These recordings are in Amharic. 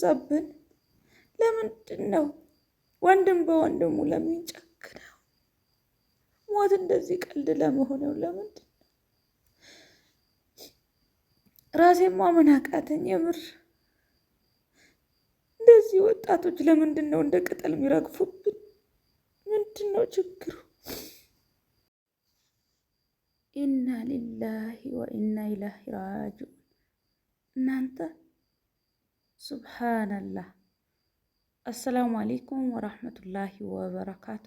ደረሰብን። ለምንድን ነው ወንድም በወንድሙ ለምን ጨክነው? ሞት እንደዚህ ቀልድ ለመሆነው ለምንድን ነው? ራሴን ማመን አቃተኝ የምር። እንደዚህ ወጣቶች ለምንድን ነው እንደ ቅጠል የሚረግፉብን? ምንድን ነው ችግሩ? ኢና ሊላሂ ወኢና ኢለይሂ ራጂዑን። እናንተ ሱብሃነላህ። አሰላሙ አሌይኩም ወራህመቱላሂ ወበረካቱ።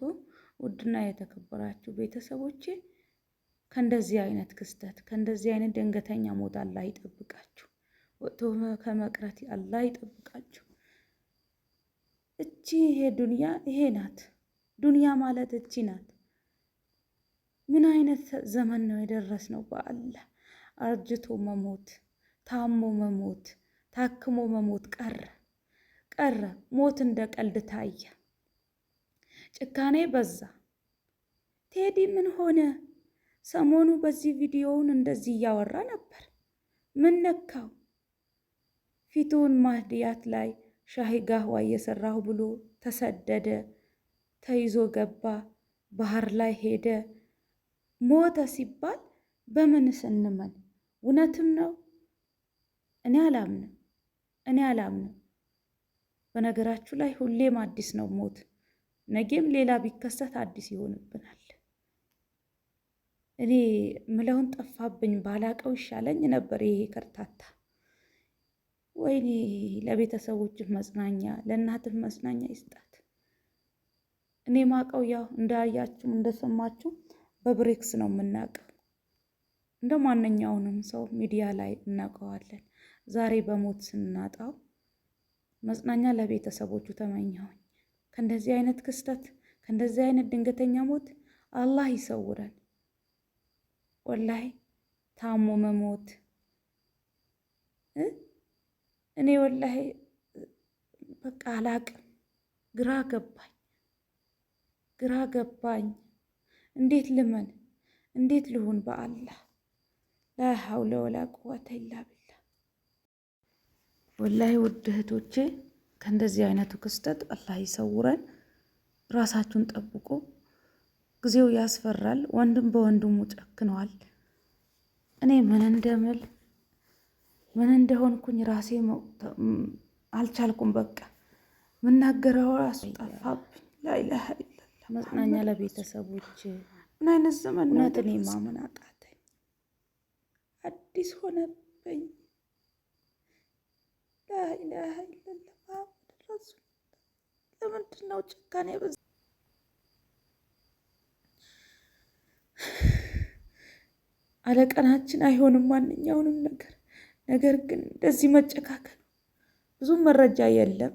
ውድና የተከበራችሁ ቤተሰቦቼ ከእንደዚህ አይነት ክስተት ከእንደዚህ አይነት ድንገተኛ ሞት አላህ ይጠብቃችሁ። ወጥቶ ከመቅረት አላህ ይጠብቃችሁ። ይሄ ዱንያ ይሄ ናት። ዱንያ ማለት እቺ ናት። ምን አይነት ዘመን ነው የደረስነው? በአላህ አርጅቶ መሞት፣ ታሞ መሞት፣ ታክሞ መሞት ቀረ። ሞት እንደ ቀልድ ታየ። ጭካኔ በዛ። ቴዲ ምን ሆነ? ሰሞኑ በዚህ ቪዲዮውን እንደዚህ እያወራ ነበር። ምን ነካው? ፊቱን ማህዲያት ላይ ሻሂ ጋህዋ እየሰራሁ ብሎ ተሰደደ፣ ተይዞ ገባ፣ ባህር ላይ ሄደ። ሞተ ሲባል በምንስ እንመን? እውነትም ነው? እኔ አላምንም። በነገራችሁ ላይ ሁሌም አዲስ ነው ሞት። ነገም ሌላ ቢከሰት አዲስ ይሆንብናል። እኔ ምለውን ጠፋብኝ። ባላቀው ይሻለኝ ነበር። ይሄ ከርታታ ወይኔ። ለቤተሰቦችህ መጽናኛ፣ ለእናትህ መጽናኛ ይስጣት። እኔ ማቀው ያው እንዳያችሁም እንደሰማችሁ በብሬክስ ነው የምናውቀው። እንደ ማንኛውንም ሰው ሚዲያ ላይ እናውቀዋለን። ዛሬ በሞት ስናጣው መጽናኛ ለቤተሰቦቹ ተመኘሁኝ። ከእንደዚህ አይነት ክስተት ከእንደዚህ አይነት ድንገተኛ ሞት አላህ ይሰውረን። ወላሂ ታሞ መሞት እኔ ወላሂ በቃ አላቅም። ግራ ገባኝ። እንዴት ልመን? እንዴት ልሁን? በአላህ ላ ሐውለ ወላ ቁወተ ኢላ ቢላህ። ወላሂ ውድ እህቶቼ ከእንደዚህ አይነቱ ክስተት አላህ ይሰውረን። ራሳችሁን ጠብቁ። ጊዜው ያስፈራል። ወንድም በወንድሙ ጨክነዋል። እኔ ምን እንደምል ምን እንደሆንኩኝ ራሴ አልቻልኩም። በቃ ምናገረው ራሱ ጠፋብኝ። ላኢላሀ ኢለላህ። መጽናኛ ለቤተሰቦች። ምን አይነት ዘመን ነው? እኔ ማመን አቃተኝ። አዲስ ሆነብኝ። ላኢላሀ ኢለላህ። ለምንድን ነው ጭካኔ በዛ? አለቀናችን አይሆንም ማንኛውንም ነገር ግን እንደዚህ መጨካከል ብዙ መረጃ የለም።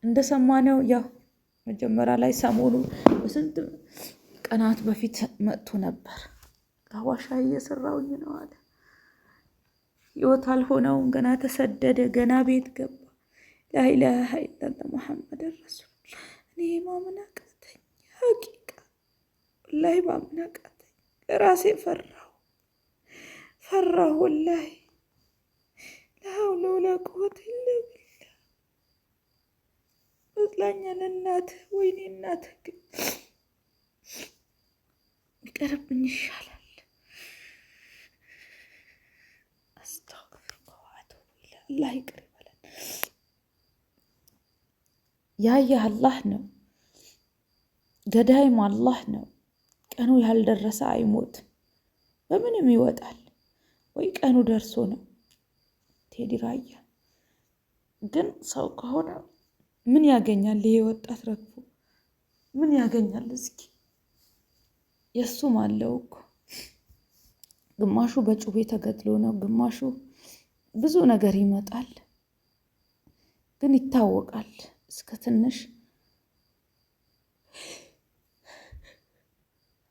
እንደሰማነው ያው መጀመሪያ ላይ ሰሞኑ በስንት ቀናት በፊት መጥቶ ነበር። ጋዋሻ እየሰራውኝ ነው አለ። ህይወት አልሆነውም። ገና ተሰደደ፣ ገና ቤት ገባ። ላኢላሀ ኢለላህ ሙሐመድ ረሱል። እኔ ማመን አቃተኝ። ሀቂቃ ወላሂ ማመን አቃተኝ። ለራሴ ፈራሁ ወላሂ። ላሐውለ ወላ ቁወተ ኢላ ቢላህ። መጽናኛ ለእናትህ። ወይኔ እናትህ ግን ይቀርብኝ ይሻላል። አስተግፊሩላህ ወአቱቡ ኢለይህ። አላህ ይቅር ይበለን። ያየህ አላህ ነው፣ ገዳይም አላህ ነው። ቀኑ ያልደረሰ አይሞትም። በምንም ይወጣል ወይ ቀኑ ደርሶ ነው። ቴዲ ራያ ግን ሰው ከሆነ ምን ያገኛል? ይሄ ወጣት ረግፎ ምን ያገኛል? እስኪ የሱም አለው እኮ ግማሹ በጩቤ ተገድሎ ነው፣ ግማሹ ብዙ ነገር ይመጣል። ግን ይታወቃል እስከ ትንሽ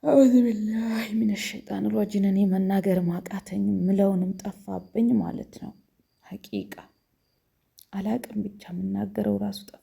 አዑዙ ቢላሂ ሚነ ሸይጣን ረጂም። እኔ መናገር ማቃተኝ ምለውንም ጠፋብኝ ማለት ነው። ሀቂቃ አላቅም ብቻ የምናገረው ራሱ ጠፋ።